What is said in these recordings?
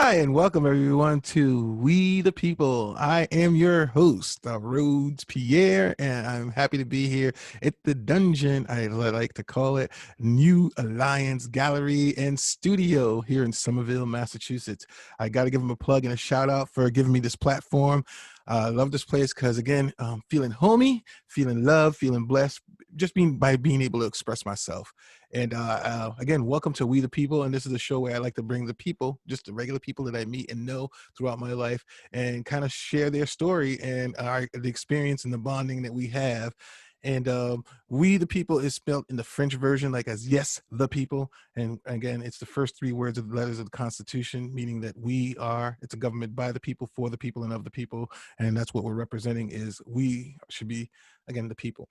Hi, and welcome everyone to We the People. I am your host, Rhodes Pierre, and I'm happy to be here at the dungeon, I like to call it, New Alliance Gallery and Studio here in Somerville, Massachusetts. I got to give them a plug and a shout out for giving me this platform. I love this place because, again, feeling homey, feeling loved, feeling blessed, just being able to express myself. And again, welcome to We the People. And this is a show where I like to bring the people, just the regular people that I meet and know throughout my life, and kind of share their story and the experience and the bonding that we have. And We the People is spelled in the French version like as yes, the people. And again, it's the first three words of the letters of the Constitution, meaning that it's a government by the people, for the people, and of the people. And that's what we're representing is we should be, again, the people.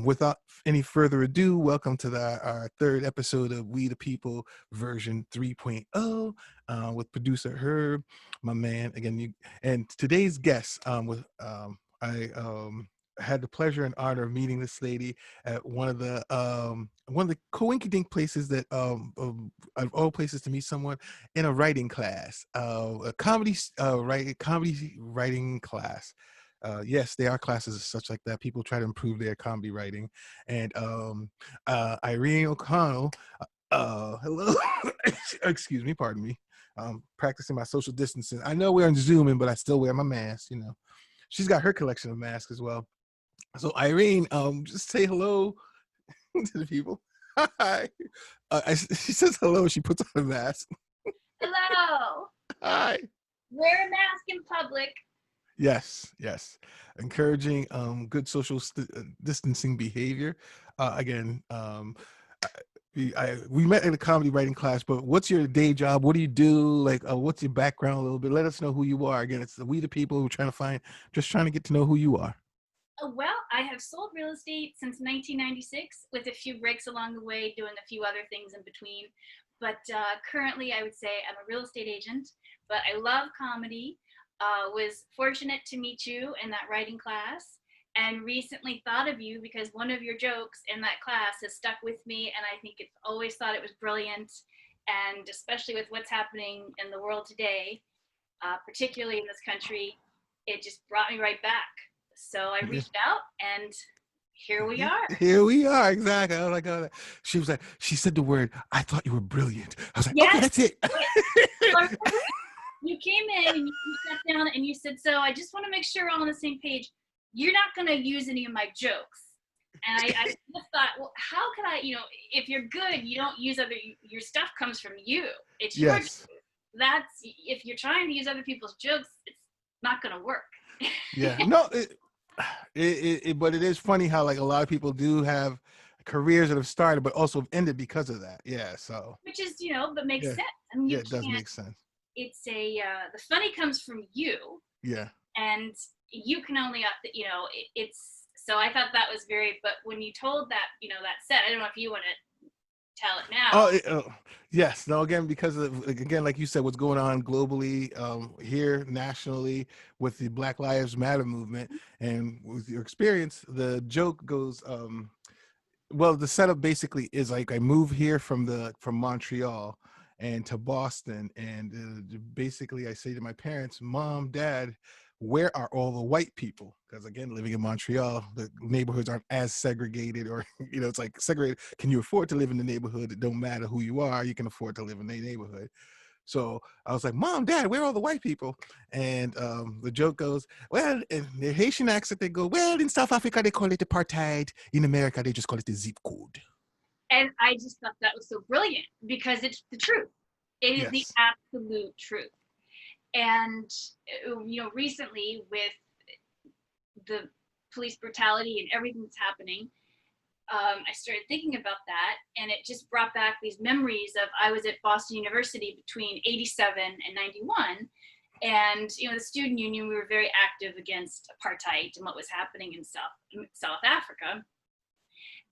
Without any further ado, welcome to our third episode of We the People version 3.0 with producer Herb, my man. Again, and today's guest I had the pleasure and honor of meeting this lady at one of the coinkydink places that of all places to meet someone in a writing class, a comedy writing class. Yes, there are classes as such like that. People try to improve their comedy writing. And Irene O.Connell, hello. Excuse me, pardon me. Practicing my social distancing. I know we're on Zooming, but I still wear my mask, She's got her collection of masks as well. So Irene, just say hello to the people. Hi. She says hello. She puts on a mask. Hello. Hi. Wear a mask in public. Yes. Encouraging good social distancing behavior. Again, we met in a comedy writing class, but what's your day job? What do you do? Like, what's your background a little bit? Let us know who you are. Again, it's We the People. We're trying to get to know who you are. Well, I have sold real estate since 1996 with a few breaks along the way, doing a few other things in between. But currently, I would say I'm a real estate agent, but I love comedy. Was fortunate to meet you in that writing class and recently thought of you because one of your jokes in that class has stuck with me, and I think it's always thought it was brilliant. And especially with what's happening in the world today, particularly in this country, it just brought me right back. So I reached out, and here we are. Here we are, exactly. I was like, oh, she said the word, I thought you were brilliant. I was like, Yes. okay, that's it. You came in and you sat down and you said, so I just want to make sure we're all on the same page. You're not going to use any of my jokes. And I just thought, well, how could I, if you're good, you don't use your stuff comes from you. It's your Yes. if you're trying to use other people's jokes, it's not going to work. Yeah. No, but it is funny how like a lot of people do have careers that have started but also have ended because of that. Yeah. So which is, but makes sense. I mean, it does make sense. It's the funny comes from you. Yeah. And you can only, it's, so I thought that was but when you told that, that set, I don't know if you want to tell it now. Yes. No, again, because of, again, like you said, what's going on globally, here nationally with the Black Lives Matter movement, and with your experience, the joke goes, well, the setup basically is like I moved here from Montreal and to Boston, and basically I say to my parents, Mom, Dad, where are all the white people? Because again, living in Montreal, the neighborhoods aren't as segregated, or it's like segregated. Can you afford to live in the neighborhood? It don't matter who you are, you can afford to live in the neighborhood. So I was like, Mom, Dad, where are all the white people? And the joke goes, well, in the Haitian accent, they go, well, in South Africa, they call it apartheid. In America, they just call it the zip code. And I just thought that was so brilliant because it's the truth. It is the absolute truth. And, recently with the police brutality and everything that's happening, I started thinking about that, and it just brought back these memories of I was at Boston University between 87 and 91. And, the student union, we were very active against apartheid and what was happening in South Africa.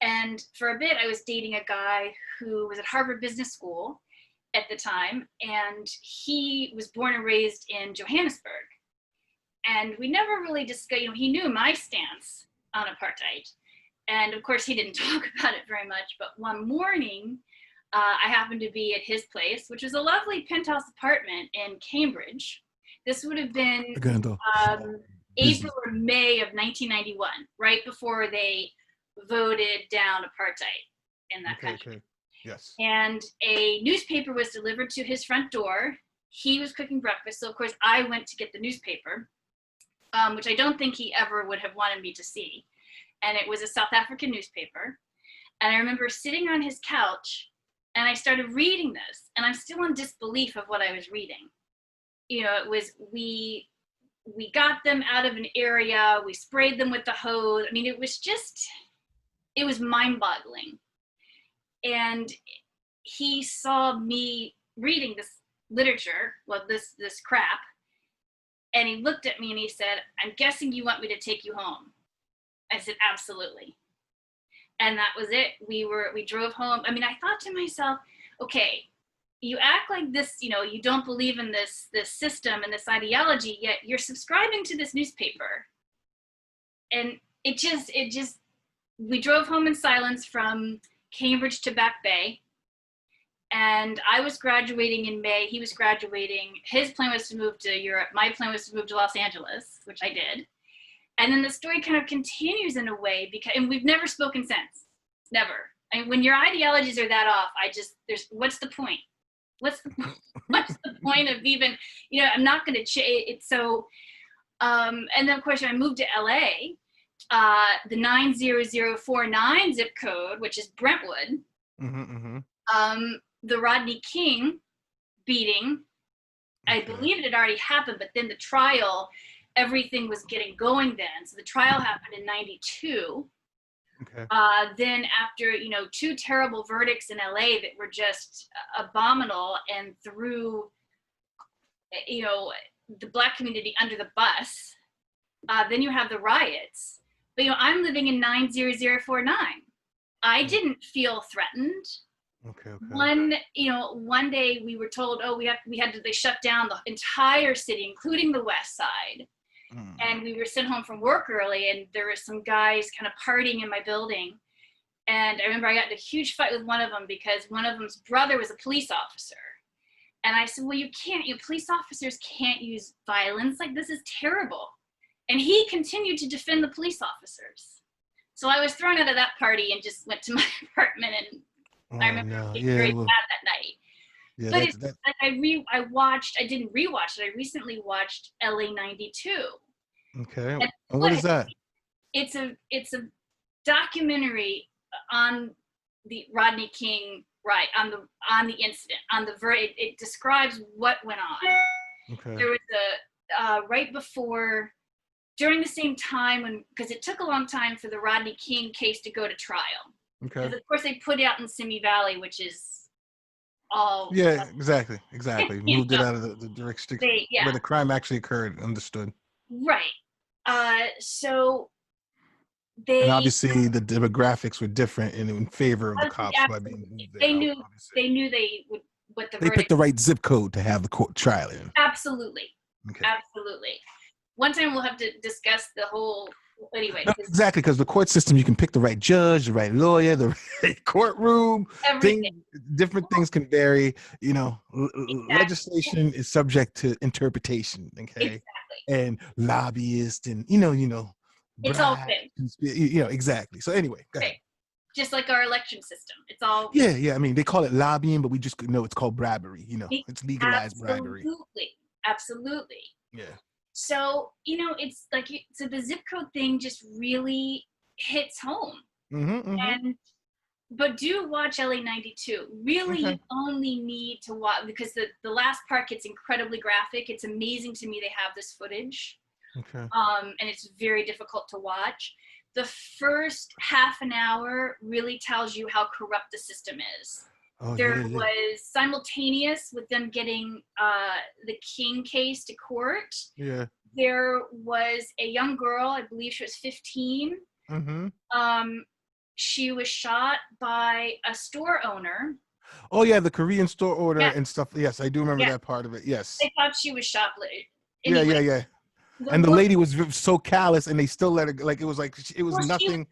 And for a bit, I was dating a guy who was at Harvard Business School at the time, and he was born and raised in Johannesburg. And we never really discussed, he knew my stance on apartheid. And of course, he didn't talk about it very much. But one morning, I happened to be at his place, which was a lovely penthouse apartment in Cambridge. This would have been um, April or May of 1991, right before they voted down apartheid in that country. Okay. Yes. And a newspaper was delivered to his front door. He was cooking breakfast, so of course I went to get the newspaper, which I don't think he ever would have wanted me to see. And it was a South African newspaper. And I remember sitting on his couch and I started reading this, and I'm still in disbelief of what I was reading. You know, it was, we got them out of an area, we sprayed them with the hose. I mean, it was mind-boggling. And he saw me reading this literature, well, this crap, and he looked at me and he said, "I'm guessing you want me to take you home." I said, "Absolutely." And that was it. We drove home. I mean, I thought to myself, okay, you act like this, you know, you don't believe in this system and this ideology, yet you're subscribing to this newspaper. And it just, we drove home in silence from Cambridge to Back Bay. And I was graduating in May. He was graduating. His plan was to move to Europe. My plan was to move to Los Angeles, which I did. And then the story kind of continues in a way, because, and we've never spoken since, never. I mean, when your ideologies are that off, what's the point? What's the point of even, you know, I'm not going to change it. So, and then of course, when I moved to LA, the 90049 zip code, which is Brentwood, the Rodney King beating, I believe it had already happened, but then the trial, everything was getting going then. So the trial happened in 92. Okay. Then after, you know, 2 terrible verdicts in LA that were just abominable and threw, you know, the Black community under the bus, then you have the riots. But, you know, I'm living in 90049. I didn't feel threatened. Okay. One day we were told, oh, they shut down the entire city, including the west side. And we were sent home from work early, and there were some guys kind of partying in my building. And I remember I got in a huge fight with one of them because one of them's brother was a police officer. And I said, well, police officers can't use violence. Like, this is terrible. And he continued to defend the police officers. So I was thrown out of that party and just went to my apartment, and I remember being very sad that night. Yeah, but it's like I didn't rewatch it. I recently watched LA 92. Okay. And what is that? It's a documentary on the Rodney King on the incident, it describes what went on. Okay. There was right before, during the same time because it took a long time for the Rodney King case to go to trial. Okay. Because of course they put it out in Simi Valley, which is all. Yeah, exactly. Moved it out of the jurisdiction where the crime actually occurred. Understood. Right. So and obviously the demographics were different and in favor of the cops by being moved there. They knew they would what the they picked the right zip code to have the court trial in. Absolutely. Okay. Absolutely. One time we'll have to discuss the whole. Anyway, no, exactly, because the court system, you can pick the right judge, the right lawyer, the right courtroom. Different things can vary. You know, legislation is subject to interpretation. Okay, and lobbyists, and you know, it's all fake. You know, exactly. So anyway, go ahead. Just like our election system, it's all. Yeah. I mean, they call it lobbying, but we just know it's called bribery. You know, it's legalized bribery. Absolutely. Yeah. So, you know, it's like, so the zip code thing just really hits home. But do watch LA 92. Really, you only need to watch, because the last part gets incredibly graphic. It's amazing to me they have this footage. Okay. And it's very difficult to watch. The first half an hour really tells you how corrupt the system is. There was simultaneous with them getting the King case to court. Yeah. There was a young girl, I believe she was 15. She was shot by a store owner. Oh yeah, the Korean store owner and stuff. Yes, I do remember that part of it. Yes. They thought she was shot. Anyway, yeah. And the lady was so callous, and they still let her. Like it was nothing.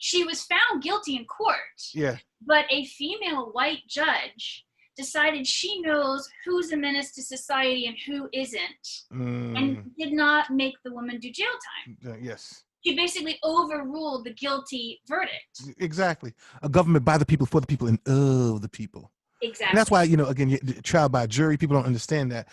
she was found guilty in court. Yeah. But a female white judge decided she knows who's a menace to society and who isn't, and did not make the woman do jail time. Yes. She basically overruled the guilty verdict. Exactly. A government by the people, for the people, and of the people. Exactly. And that's why, again, trial by jury, people don't understand that.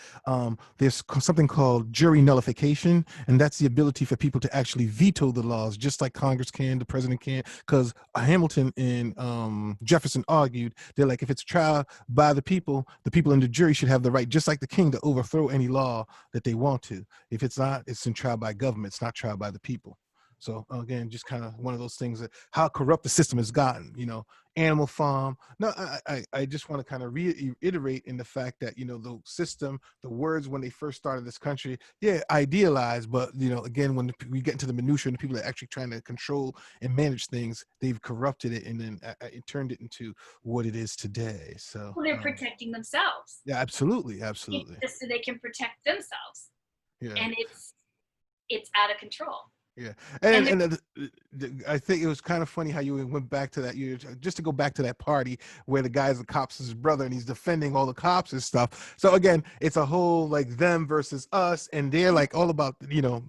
There's something called jury nullification, and that's the ability for people to actually veto the laws, just like Congress can, the president can. Because Hamilton and Jefferson argued, they're like, if it's trial by the people in the jury should have the right, just like the king, to overthrow any law that they want to. If it's not, it's in trial by government. It's not trial by the people. So again, just kind of one of those things that how corrupt the system has gotten, Animal Farm. No, I just want to kind of reiterate in the fact that, the system, the words when they first started this country, yeah, idealized, but, again, when we get into the minutia and the people that are actually trying to control and manage things, they've corrupted it and then it turned it into what it is today. So well, they're protecting themselves. Yeah, absolutely. Absolutely. It's just so they can protect themselves. Yeah. And it's out of control. Yeah, and I think it was kind of funny how you went back to that. Just to go back to that party where the guy's the cops' his brother and he's defending all the cops and stuff. So again, it's a whole like them versus us, and they're like all about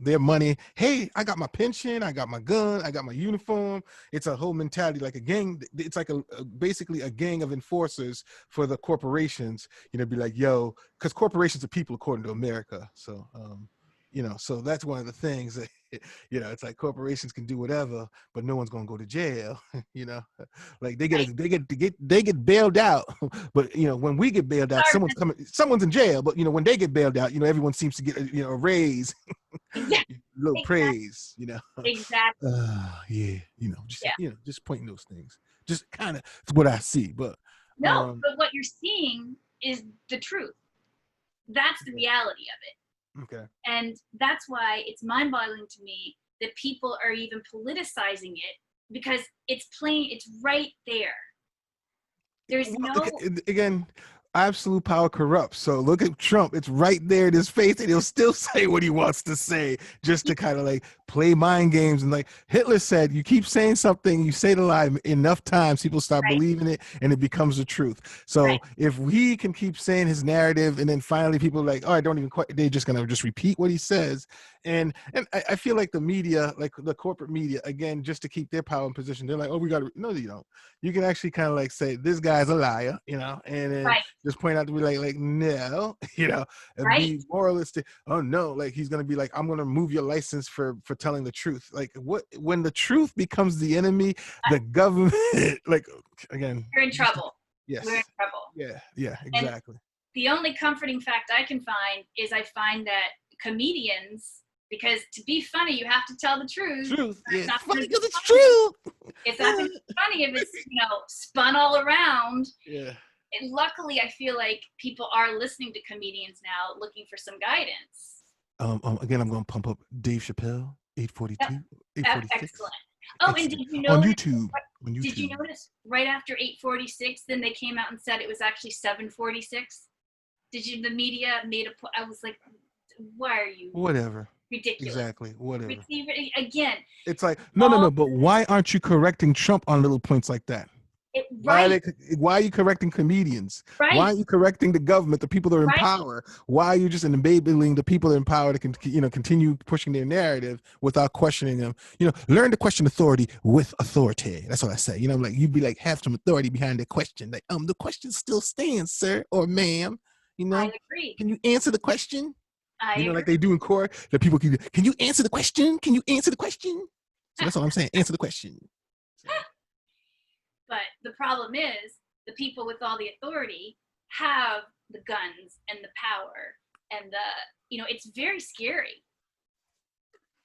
their money. Hey, I got my pension, I got my gun, I got my uniform. It's a whole mentality like a gang. It's like basically a gang of enforcers for the corporations. Be like, yo, because corporations are people according to America. So so that's one of the things that. It's like corporations can do whatever, but no one's gonna go to jail. Like they get bailed out, but when we get bailed out, someone's in jail. But when they get bailed out, everyone seems to get a raise, little praise. Exactly. Just pointing those things. Just kind of what I see, but no, but what you're seeing is the truth. That's the reality of it. Okay. And that's why it's mind-boggling to me that people are even politicizing it, because it's right there. There's again, absolute power corrupts. So look at Trump. It's right there in his face, and he'll still say what he wants to say just to kind of like play mind games. And like Hitler said, you keep saying something, you say the lie enough times, people start believing it, and it becomes the truth. So if we can keep saying his narrative, and then finally people are like, oh, I don't even quite, they're just gonna just repeat what he says. And I feel like the media, like the corporate media, again, just to keep their power in position, they're like, oh, we got to. No, you don't. You can actually kind of like say this guy's a liar, and then just point out to be like no, and be moralistic. Oh no, like he's gonna be like, I'm gonna remove your license for telling the truth. Like when the truth becomes the enemy, the government, like again, you're in trouble. Yes, we're in trouble. Yeah, exactly. And the only comforting fact I can find is I find that comedians, because to be funny, you have to tell the truth. Yeah, it's funny because it's true. It's not going to be funny if it's spun all around. Yeah. And luckily, I feel like people are listening to comedians now, looking for some guidance. Again, I'm going to pump up Dave Chappelle, 842, 846. Excellent. Oh, and did you notice on YouTube? Did you notice right after 846, then they came out and said it was actually 746? The media made I was like, why are you? Whatever. Ridiculous. Exactly. Whatever. Again. It's like, no. But why aren't you correcting Trump on little points like that? Why are you correcting comedians? Why are you correcting the government, the people that are in power? Why are you just enabling the people that are in power to continue pushing their narrative without questioning them? Learn to question authority with authority. That's what I say. Like you'd be like, have some authority behind the question. Like, the question still stands, sir or ma'am. I agree. Can you answer the question? Like they do in court, that people can you answer the question? Can you answer the question? So that's all I'm saying. Answer the question. So. But the problem is the people with all the authority have the guns and the power and it's very scary.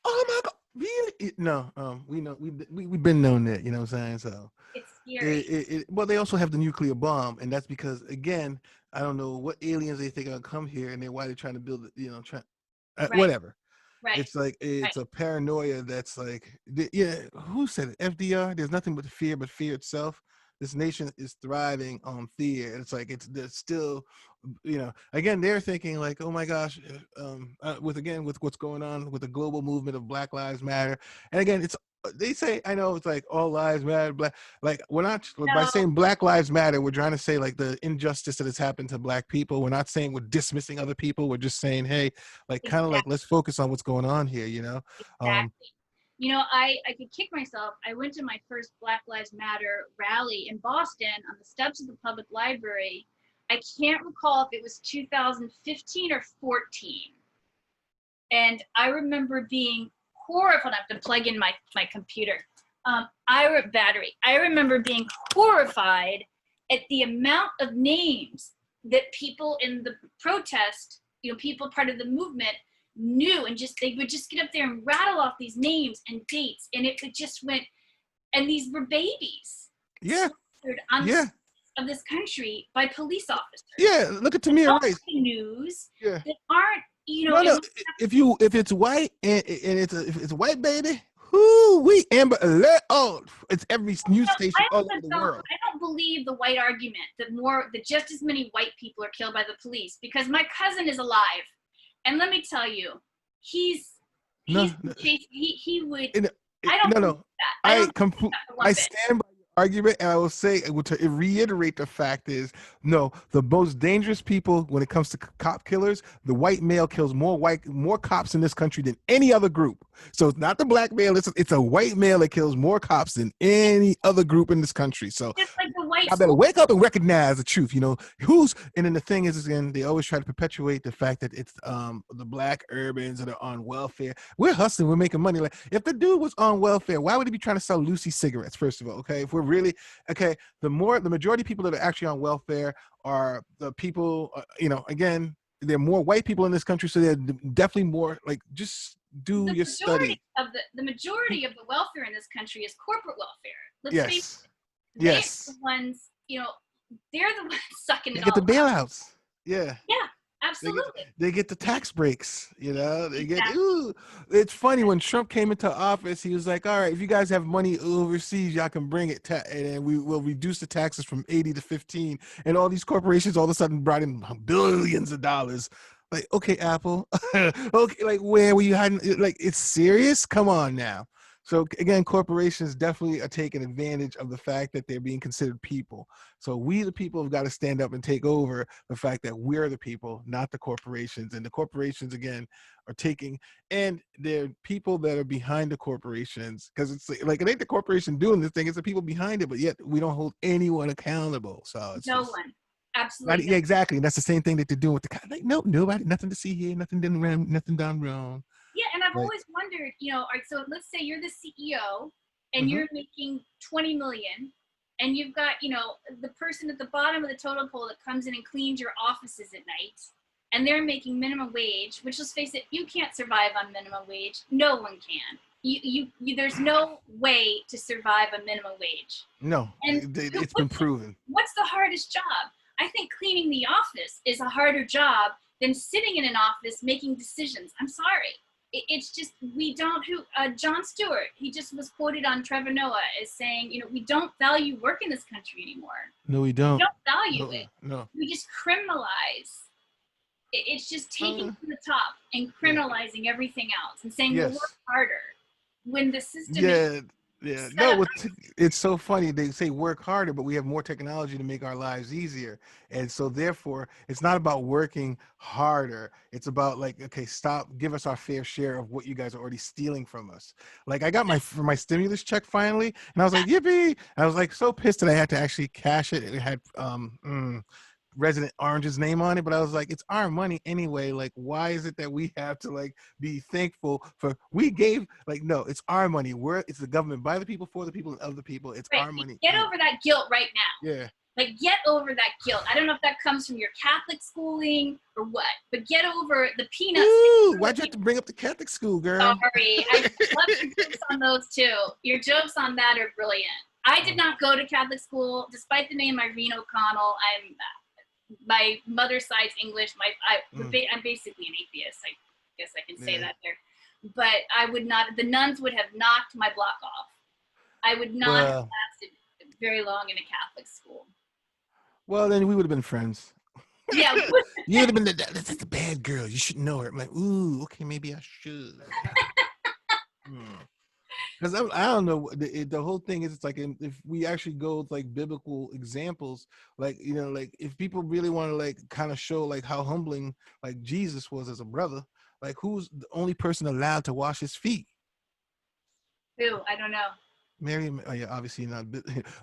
Oh my God. Really? No, we know we've been known that, you know what I'm saying? So it's scary. Well, they also have the nuclear bomb, and that's because again, I don't know what aliens they think are gonna come here, and why they're trying to build it, whatever. Right. It's like it's a paranoia that's like, who said it? FDR. There's nothing but fear itself. This nation is thriving on fear. It's like there's still, again, they're thinking like, oh my gosh, with what's going on with the global movement of Black Lives Matter, and again, it's they say, I know it's like all lives matter, black. Like we're not by No, saying Black Lives Matter, we're trying to say like the injustice that has happened to Black people. We're not saying we're dismissing other people. We're just saying, hey, like kind of like exactly, let's focus on what's going on here. You know, exactly. You know, I could kick myself. I went to my first Black Lives Matter rally in Boston on the steps of the public library. I can't recall if it was 2015 or 14. And I remember being horrified. I have to plug in my computer. Battery. I remember being horrified at the amount of names that people in the protest, you know, people part of the movement knew, and just they would just get up there and rattle off these names and dates, and it just went. And these were babies yeah, slaughtered on the yeah, streets of this country by police officers. yeah. Look at And Tamir Rice. news Yeah. that aren't, you know, No, no. If it's white and if it's a white baby, who we Amber Alert. Oh, it's every news station all over the world. I don't believe the white argument that just as many white people are killed by the police, because my cousin is alive, and let me tell you, he's No, he's no, he would. no, I don't no, believe no. that. I I don't believe compl- that for one I bit. stand by your argument, and I will say to reiterate the fact is no. The most dangerous people when it comes to cop killers, the white male kills more cops in this country than any other group. So it's not the black male; it's a white male that kills more cops than any other group in this country. So Just like the white I better school. wake up and recognize the truth. You know who's, and then the thing is again, they always try to perpetuate the fact that it's the black urbans that are on welfare. We're hustling, we're making money. Like if the dude was on welfare, why would he be trying to sell Lucy cigarettes? First of all, okay, if we're really okay, the majority of people that are actually on welfare are the people. You know, again, there are more white people in this country, so they're definitely more like just do The your majority study. of the majority of the welfare in this country is corporate welfare. Let's face Yes, it, they're the yes, ones, you know, they're the ones sucking they it get the all up. bailouts. Yeah. Yeah, They get absolutely. they get the tax breaks, you know. They get Exactly. ooh. It's funny when Trump came into office, he was like, "All right, if you guys have money overseas, y'all can bring it, and then we will reduce the taxes from 80 to 15." And all these corporations all of a sudden brought in billions of dollars. Like, okay, Apple, okay, like where were you hiding? Like, it's serious. Come on now. So again, corporations definitely are taking advantage of the fact that they're being considered people. So we, the people, have got to stand up and take over the fact that we're the people, not the corporations. And the corporations, again, are taking, and they're people that are behind the corporations, because it's like it ain't the corporation doing this thing; it's the people behind it. But yet we don't hold anyone accountable. So it's No just. one. Absolutely no. Yeah, exactly. And that's the same thing that they're doing with the like, nope, nobody, nothing to see here, nothing done wrong, nothing done wrong. Yeah, and I've Like, always wondered, you know, all right, so let's say you're the CEO and mm-hmm. you're making 20 million, and you've got, you know, the person at the bottom of the totem pole that comes in and cleans your offices at night, and they're making minimum wage, which, let's face it, you can't survive on minimum wage. No one can. There's no way to survive a minimum wage. No, And it's been proven. what's the hardest job? I think cleaning the office is a harder job than sitting in an office making decisions. I'm sorry. It's just, we don't, Jon Stewart, he just was quoted on Trevor Noah as saying, you know, we don't value work in this country anymore. No, we We don't. don't value No, it. no. We just criminalize. It's just taking Uh, from the top and yeah. criminalizing everything else and saying, well, work Yes. harder when the system is Yeah. Yeah. set No, up. it's so funny. They say work harder, but we have more technology to make our lives easier. And so therefore, it's not about working harder. It's about like, okay, stop, give us our fair share of what you guys are already stealing from us. Like I got my stimulus check finally, and I was like, yippee. I was like so pissed that I had to actually cash it. It had Resident Orange's name on it, but I was like, it's our money anyway. Like, why is it that we have to like be thankful for we gave like no, it's our money. It's the government by the people for the people and of the people. It's Right. our money. Get over that guilt right now. Yeah. Like, get over that guilt. I don't know if that comes from your Catholic schooling or what, but get over the peanuts. Ooh, why'd you have to bring up the Catholic school, girl? Sorry, I love your jokes on those too. Your jokes on that are brilliant. I did not go to Catholic school, despite the name Irene O.Connell. My mother's side's English. I'm basically an atheist. I guess I can say that there. But I would not. The nuns would have knocked my block off. I would not have lasted very long in a Catholic school. Well, then we would have been friends. Yeah. You would have been that's the bad girl. You should know her. I'm like, ooh, okay, maybe I should. Because I don't know, the whole thing is, it's like, if we actually go with like biblical examples, like, like if people really want to like kind of show like how humbling like Jesus was as a brother, like who's the only person allowed to wash his feet? Who? I don't know. Mary, oh yeah, obviously not.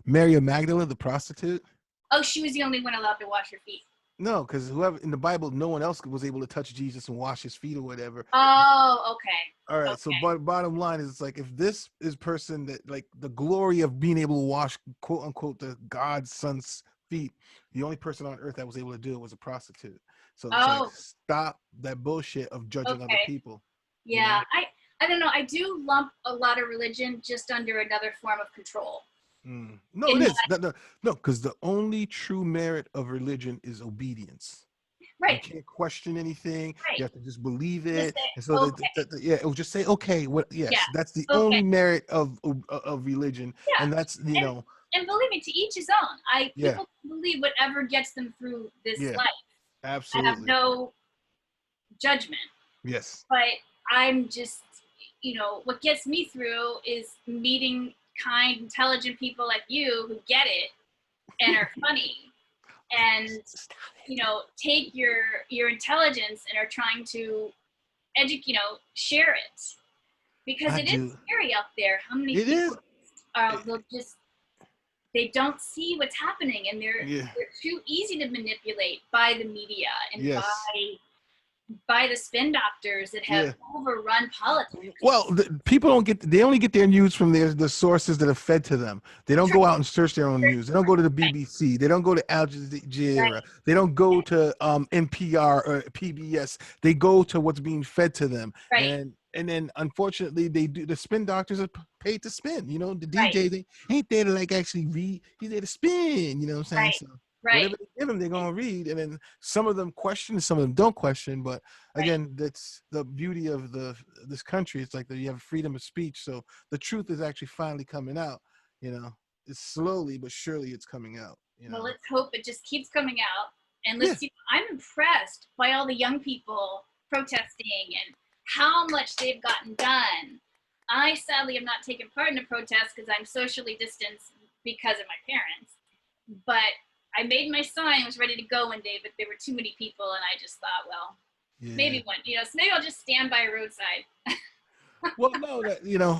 Mary of Magdalene, the prostitute. Oh, she was the only one allowed to wash her feet. No, because whoever in the Bible, no one else was able to touch Jesus and wash his feet or whatever. Oh, okay. All right. So, Okay. bottom line is, it's like, if this is person that like the glory of being able to wash, quote unquote, the God's son's feet, the only person on earth that was able to do it was a prostitute. So it's like, Oh, stop that bullshit of judging other okay. people. You Yeah, know. I don't know. I do lump a lot of religion just under another form of control. No, it In is. that, No, because the only true merit of religion is obedience. You right, can't question anything. You right. have to just believe Just it. say, And so okay, yeah, it will just say, okay, what? yeah, Yes, that's the okay, only merit of religion, yeah. and that's And and believe me, to each his own. yeah, People can believe whatever gets them through this yeah, life. I have absolutely, no judgment, yes. but I'm just, what gets me through is meeting kind, intelligent people like you who get it and are funny and take your intelligence and are trying to educate, share it, because I it is do. scary out there how many It people is. they'll just they don't see what's happening, and Yeah. they're too easy to manipulate by the media and Yes. by the spin doctors that have Yeah. overrun politics. Well, people don't get, they only get their news from the sources that are fed to them. They don't True. go out and search their own news. They don't go to the Right, BBC. They don't go to Al right, Jazeera. They don't go to NPR or PBS. They go to what's being fed to them. right, And then unfortunately, they do, the spin doctors are paid to spin. The right, DJ, they ain't there to like actually read. He's there to spin. You know what I'm saying? right, So right, whatever they give them, they're gonna read. And then some of them question, some of them don't question. But right. again, that's the beauty of this country. It's like that you have freedom of speech, so the truth is actually finally coming out. you know it's slowly but surely it's coming out. Well, let's hope it just keeps coming out. And Yeah. let's see. I'm impressed by all the young people protesting and how much they've gotten done. I sadly have not taken part in a protest because I'm socially distanced because of my parents. But I made my sign, was ready to go one day, but there were too many people, and I just thought, well, Yeah. maybe one, so maybe I'll just stand by a roadside. Well, no, that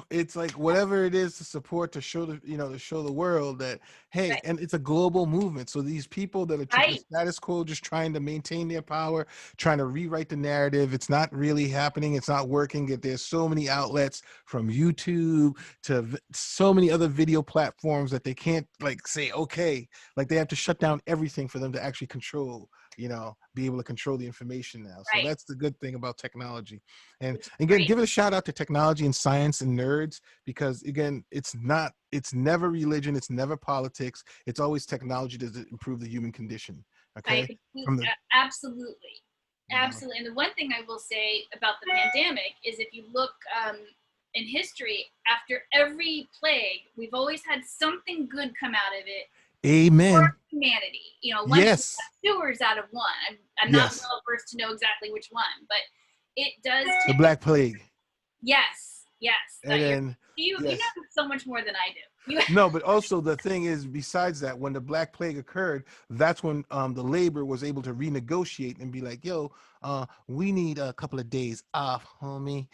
it's like whatever it is to support, to show to show the world that, hey, Right, and it's a global movement. So these people that are the right, status quo, just trying to maintain their power, trying to rewrite the narrative, it's not really happening. It's not working. There's so many outlets, from YouTube to so many other video platforms, that they can't like say, okay, like they have to shut down everything for them to actually control, be able to control the information now. So right. that's the good thing about technology. And Which is again, great. give it a shout out to technology and science and nerds, because again, it's never religion, it's never politics, it's always technology to improve the human condition. I Okay. completely, From the absolutely, you know absolutely. And the one thing I will say about the pandemic is, if you look in history, after every plague, we've always had something good come out of it for Amen. humanity. One Yes. sewers out of one. I'm not Yes. well versed to know exactly which one, but it does The typically. Black Plague. Yes, yes. And then You yes. know so much more than I do. You No, but also the thing is, besides that, when the Black Plague occurred, that's when the labor was able to renegotiate and be like, "Yo, we need a couple of days off, homie."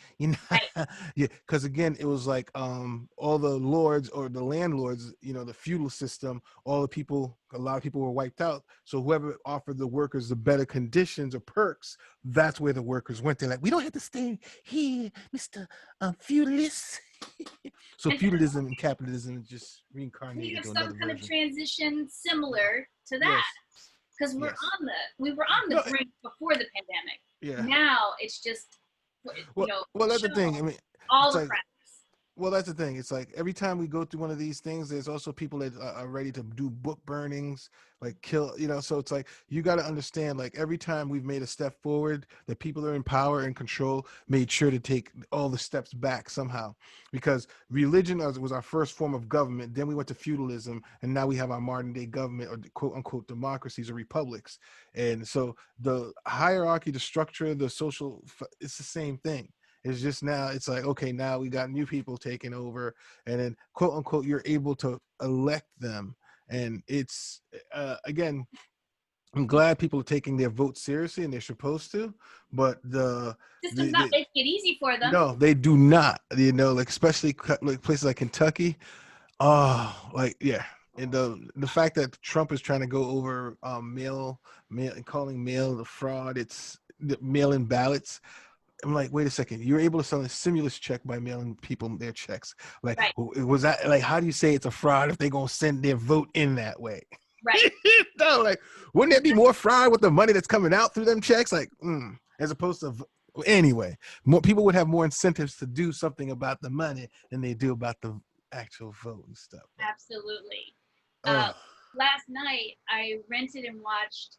right, Yeah, because again, it was like all the lords or the landlords, the feudal system, all the people, a lot of people were wiped out. So whoever offered the workers the better conditions or perks, that's where the workers went. They're like, "We don't have to stay here, Mister Feudalist." So and feudalism and capitalism is just we reincarnated have to some another kind of version. transition similar to that, Yes. because Yes. we were on the No. brink before the pandemic. Yeah. Now it's just Well, that's the shown thing. I mean, all it's the like, cracks. well, that's the thing. It's like every time we go through one of these things, there's also people that are ready to do book burnings, like kill, so it's like, you got to understand, like every time we've made a step forward, the people that are in power and control made sure to take all the steps back somehow, because religion was our first form of government. Then we went to feudalism, and now we have our modern day government, or quote unquote democracies or republics. And so the hierarchy, the structure, the social, it's the same thing. It's just now it's like, okay, now we got new people taking over, and then quote unquote you're able to elect them. And it's again, I'm glad people are taking their vote seriously, and they're supposed to, but System's not making it easy for them. no, they do not. You know, like especially like places like Kentucky. Oh, like yeah, and the fact that Trump is trying to go over mail and calling mail the fraud. It's the mail-in ballots. I'm like, wait a second, you're able to sell a stimulus check by mailing people their checks. Like, Right. was that like, how do you say it's a fraud if they're gonna send their vote in that way? Right. No, like, wouldn't there be more fraud with the money that's coming out through them checks? Like, as opposed to anyway, more people would have more incentives to do something about the money than they do about the actual vote and stuff. Absolutely. Oh, Last night I rented and watched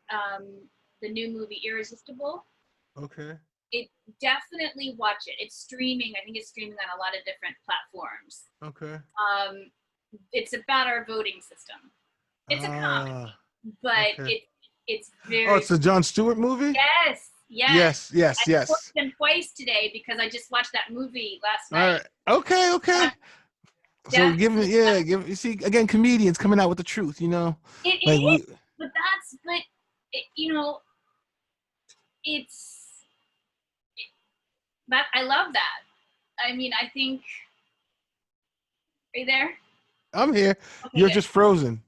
the new movie Irresistible. okay. It definitely watch it. It's streaming. I think it's streaming on a lot of different platforms. Okay. It's about our voting system. It's a comedy, but Okay. it's Oh, very it's a Jon Stewart movie? yes. Yes, yes, I yes. watched them twice today because I just watched that movie last All night. right. Okay, okay. So give Definitely, me, yeah, give you see again, comedians coming out with the truth, you know, it like is, we. but you know, it's that I love that. I mean, I think. Are you there? I'm here. Okay, You're good. just frozen.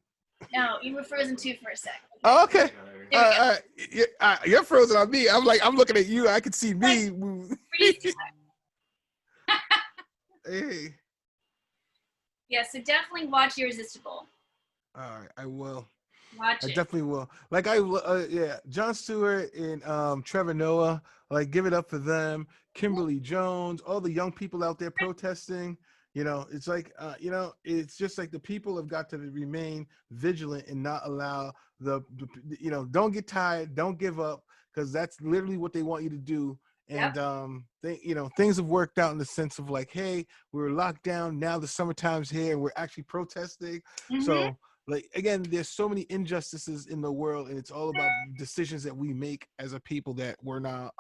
No, you were frozen too for a sec. Okay, Oh, okay. there we go. You're frozen on me. I'm like, I'm looking at you. I can see Like me. freeze time. Hey. Yeah, so definitely watch Irresistible. All right, I will. Watch I it. definitely will. Like yeah, Jon Stewart and Trevor Noah. Like, give it up for them. Kimberly Jones, all the young people out there protesting. You know, it's like it's just like the people have got to remain vigilant and not allow don't get tired, don't give up, because that's literally what they want you to do. Yep. And things have worked out in the sense of like, hey, we were locked down. Now the summertime's here, and we're actually protesting. Mm-hmm. So like again, there's so many injustices in the world, and it's all about decisions that we make as a people that we're not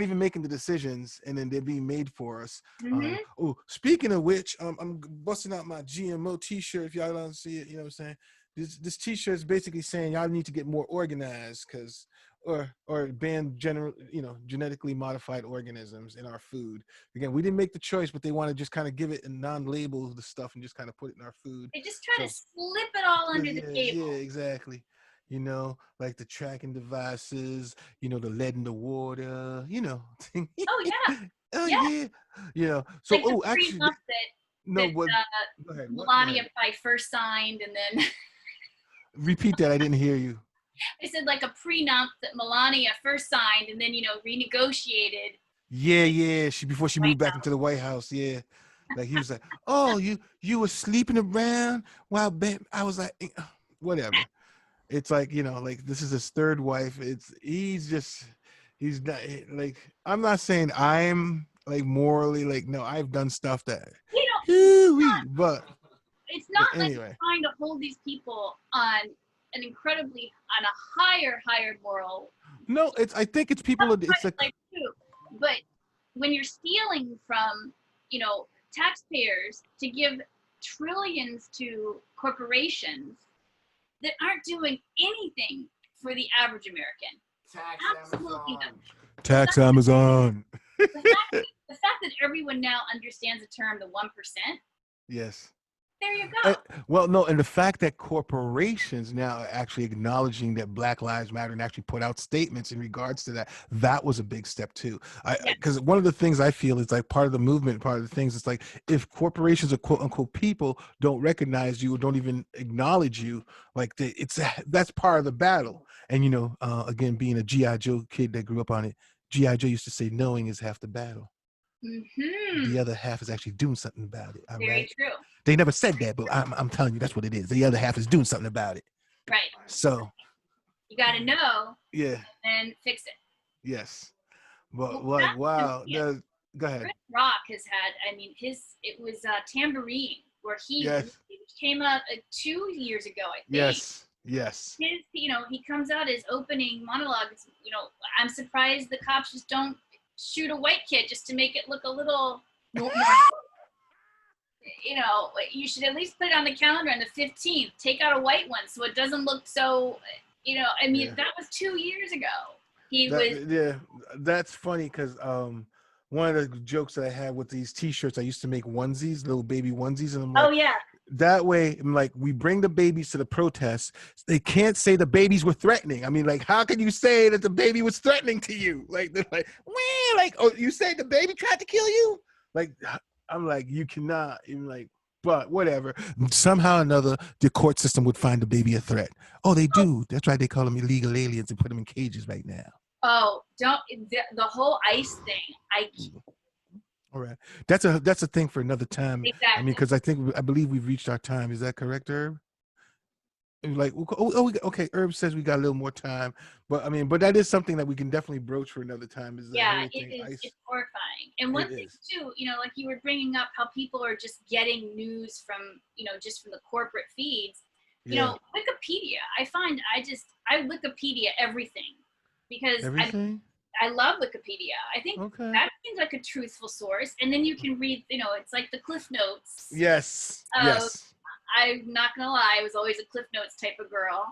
even making the decisions, and then they're being made for us. Mm-hmm. Oh, speaking of which, I'm busting out my GMO T-shirt. If y'all don't see it, you know what I'm saying. This T-shirt is basically saying y'all need to get more organized, because or ban genetically modified organisms in our food. Again, we didn't make the choice, but they want to just kind of give it a non-label the stuff and just kind of put it in our food. They just try to So slip it all yeah, under the yeah, table. exactly. Like the tracking devices, the lead in the water, Oh yeah, Oh yeah. yeah. So Like the actually prenup that no, what go ahead. What? Go Melania ahead. probably first signed, and then Repeat that. I didn't hear you. I said like a prenup that Melania first signed, and then renegotiated. Yeah, yeah. Before she White moved back into House. the White House, yeah. Like he was like, "Oh, you were sleeping around while I was like, whatever." It's like, like this is his third wife. He's not like, I'm not saying I'm like morally like, no, I've done stuff that You know, but it's not like anyway. trying to hold these people on on a higher moral. No, I think it's people, it's like, Like too, but when you're stealing from taxpayers to give trillions to corporations that aren't doing anything for the average American. Tax Absolutely Amazon. nothing. tax Amazon. The fact that everyone now understands the term the 1%, Yes. there you go. Well, no, and the fact that corporations now are actually acknowledging that Black Lives Matter and actually put out statements in regards to that was a big step too. Yeah. Because one of the things I feel is like part of the movement, part of the things, it's like if corporations or quote unquote people don't recognize you or don't even acknowledge you, like that's part of the battle. And again, being a GI Joe kid that grew up on it, GI Joe used to say, "Knowing is half the battle. Mm-hmm. The other half is actually doing something about it." All Very right. true. They never said that, but I'm telling you, that's what it is. The other half is doing something about it. Right. So You got to know yeah, and fix it. yes, but Well, like that's wow, go ahead. Chris Rock has had. I mean, it was Tambourine where he Yes, came out 2 years ago, I think. yes, yes. He comes out his opening monologue. I'm surprised the cops just don't shoot a white kid just to make it look a little more. You should at least put it on the calendar on the 15th. Take out a white one so it doesn't look so. I mean, Yeah. that was 2 years ago. He That was. yeah, that's funny because one of the jokes that I had with these T-shirts, I used to make onesies, little baby onesies, and I'm Oh like, yeah. that way, I'm like, we bring the babies to the protests. They can't say the babies were threatening. I mean, like, how can you say that the baby was threatening to you? Like, they're like, well, like, oh, you say the baby tried to kill you? Like, I'm like, you cannot. Even like, but whatever. Somehow or another, the court system would find the baby a threat. Oh, they do. That's why they call them illegal aliens and put them in cages right now. Oh, don't the whole ICE thing. All right, that's a thing for another time. I mean, Exactly. because I believe we've reached our time. Is that correct, Herb? Like, okay, Herb says we got a little more time, but I mean, but that is something that we can definitely broach for another time. Is the Yeah, whole it thing is. ice? It's horrifying. And one It thing is. too, like you were bringing up how people are just getting news from, just from the corporate feeds. Yeah. Wikipedia. I Wikipedia everything because Everything. I love Wikipedia. I think Okay. that seems like a truthful source. And then you can read, it's like the Cliff Notes. Yes. Uh, Yes. I'm not gonna lie, I was always a Cliff Notes type of girl.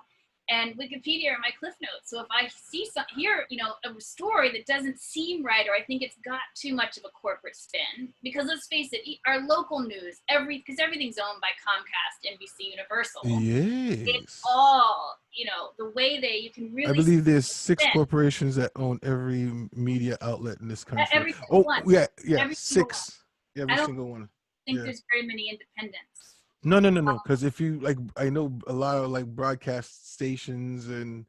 And Wikipedia are my Cliff Notes. So if I a story that doesn't seem right, or I think it's got too much of a corporate spin, because let's face it, our local news, because everything's owned by Comcast, NBC, Universal. It's Yes. all, the way you can I really believe there's 6 spin corporations that own every media outlet in this country. every single Oh, one, yeah, yeah, every single one. 6. Every I don't single one. think Yeah. there's very many independents. No. Because if you like, I know a lot of like broadcast stations and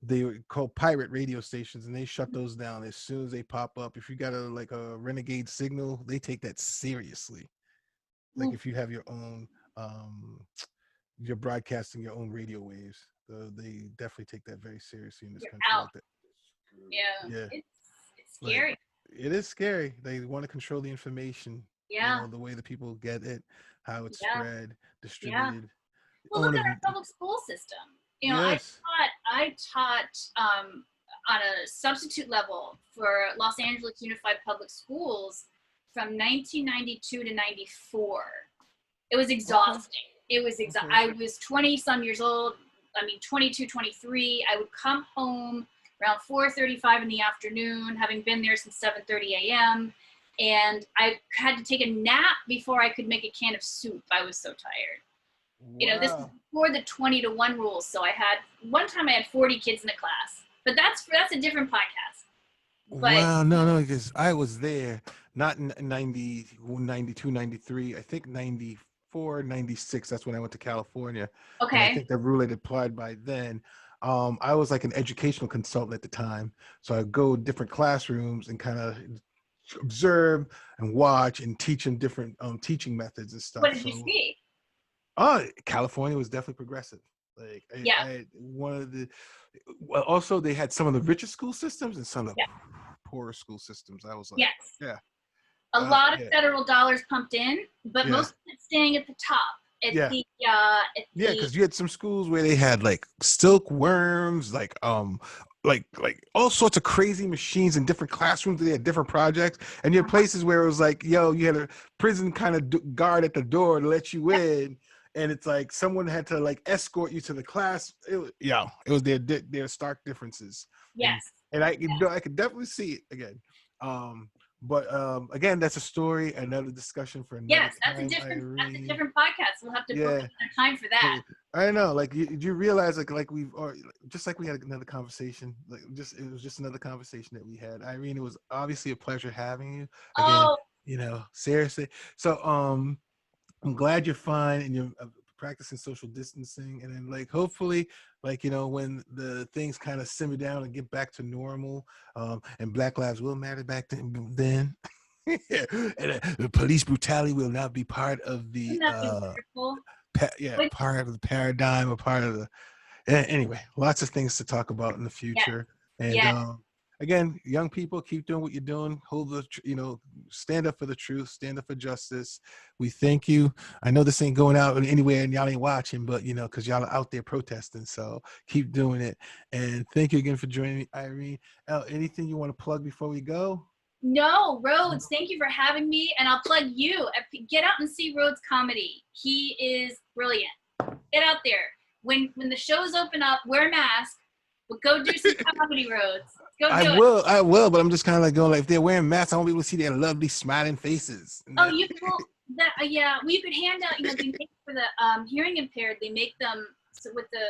they were called pirate radio stations, and they shut those down as soon as they pop up. If you got a renegade signal, they take that seriously. Like if you have your own, um, you're broadcasting your own radio waves, they definitely take that very seriously in this You're country. out. Like that. Yeah, Yeah. it's Like scary. it is scary. They want to control the information, Yeah, the way that people get it, how it's yeah, spread, yeah. distributed. Well, look Own at of our public school system. yes. I taught on a substitute level for Los Angeles Unified Public Schools from 1992 to 94. It was Okay. exhausting. It was Okay. I was 20 some years old. I mean, 22, 23. I would come home around 4:35 in the afternoon, having been there since 7:30 a.m. And I had to take a nap before I could make a can of soup. I was so tired. This was Wow. before the 20-to-1 rule. So one time I had 40 kids in the class, but that's a different podcast. But Wow. No, because I was there, not in 90, 92, 93. I think 94, 96. That's when I went to California. And I okay, think the rule had applied by then. I was like an educational consultant at the time. So I'd go to different classrooms and kind of observe and watch and teach them different teaching methods and what stuff. did you So see? California was definitely progressive. Like Yeah, I one of the well, also they had some of the richest school systems and some of the yeah, poorer school systems. I was like, yes. yeah, A lot of yeah, federal dollars pumped in, but yeah, most of it staying at the top. yeah, At yeah. the Because you had some schools where they had like silkworms, like all sorts of crazy machines in different classrooms. They had different projects, and you had places where it was like, yo, you had a prison kind of guard at the door to let you in. And it's like someone had to like escort you to the class. It was their stark differences, and yes, I could definitely see it again. Um, but again, that's a story, another discussion for another yes. time. That's a Irene, different podcast. We'll have to book yeah, another time for that. I know. Like, you realize, like we've, or just like we had another conversation. Like, it was just another conversation that we had. Irene, it was obviously a pleasure having you again. Oh, Seriously. So, I'm glad you're fine and you're practicing social distancing, and then like hopefully, like when the things kind of simmer down and get back to normal, and Black Lives will matter back then. And the police brutality will not be part of the wouldn't that be wonderful? Would, part of the paradigm or part of the anyway, lots of things to talk about in the yes, future. And yes. again, young people, keep doing what you're doing. Hold stand up for the truth, stand up for justice. We thank you. I know this ain't going out anywhere and y'all ain't watching, but because y'all are out there protesting. So keep doing it. And thank you again for joining me, Irene. Anything you want to plug before we go? No, Rhodes, thank you for having me. And I'll plug you. Get out and see Rhodes comedy. He is brilliant. Get out there. When the shows open up, wear a mask, but go do some comedy, Rhodes. Go do it. I will, but I'm just kind of like going like, if they're wearing masks, I won't be able to see their lovely smiling faces. Oh, you could, well, that yeah. Well, you could hand out. They make for the hearing impaired. They make them with the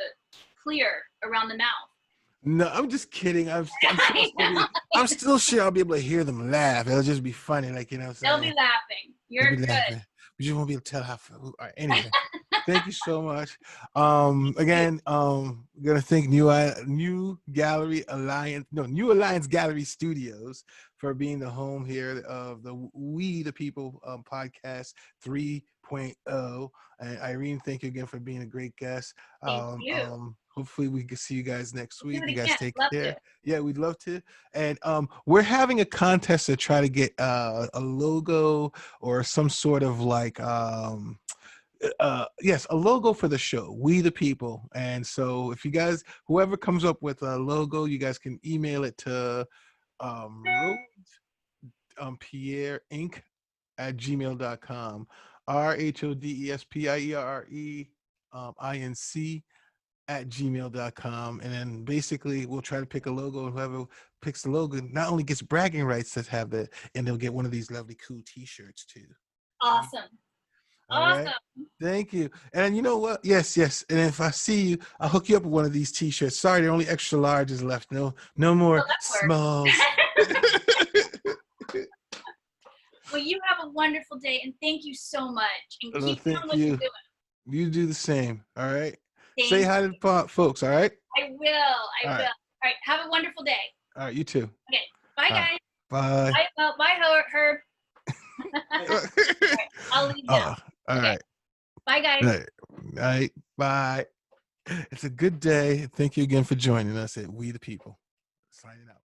clear around the mouth. No, I'm just kidding. I'm still sure I'll be able to hear them laugh. It'll just be funny, like, you know what I'm saying? They'll be laughing. You're good. Laughing. But you won't be able to tell how. All right, anyway, thank you so much. Again, gonna thank New Gallery Alliance, no, New Alliance Gallery Studios for being the home here of the We the People podcast 3.0. And Irene, thank you again for being a great guest. Thank you. Hopefully we can see you guys next week. You guys again. take Love care. to. Yeah, we'd love to. And we're having a contest to try to get a logo or some sort of like yes, a logo for the show, We the People. And so if you guys, whoever comes up with a logo, you guys can email it to Rhodes Pierre Inc. at gmail.com. RHODESPIERRE INC at gmail.com. And then basically we'll try to pick a logo, and whoever picks the logo not only gets bragging rights to have it, and they'll get one of these lovely cool t-shirts too. Awesome. All right. Thank you. And you know what? Yes. And if I see you, I'll hook you up with one of these t-shirts. Sorry, there are only extra larges left. No more smalls. Well, you have a wonderful day, and thank you so much. And keep doing what you're doing. You do the same. All right. Say hi to the folks. All right. I will. All right. Have a wonderful day. All right. You too. Okay. Bye, guys. Bye. Bye, Herb. Right, I'll leave now. All right. Bye, guys. All right. Bye. It's a good day. Thank you again for joining us at We the People. Signing out.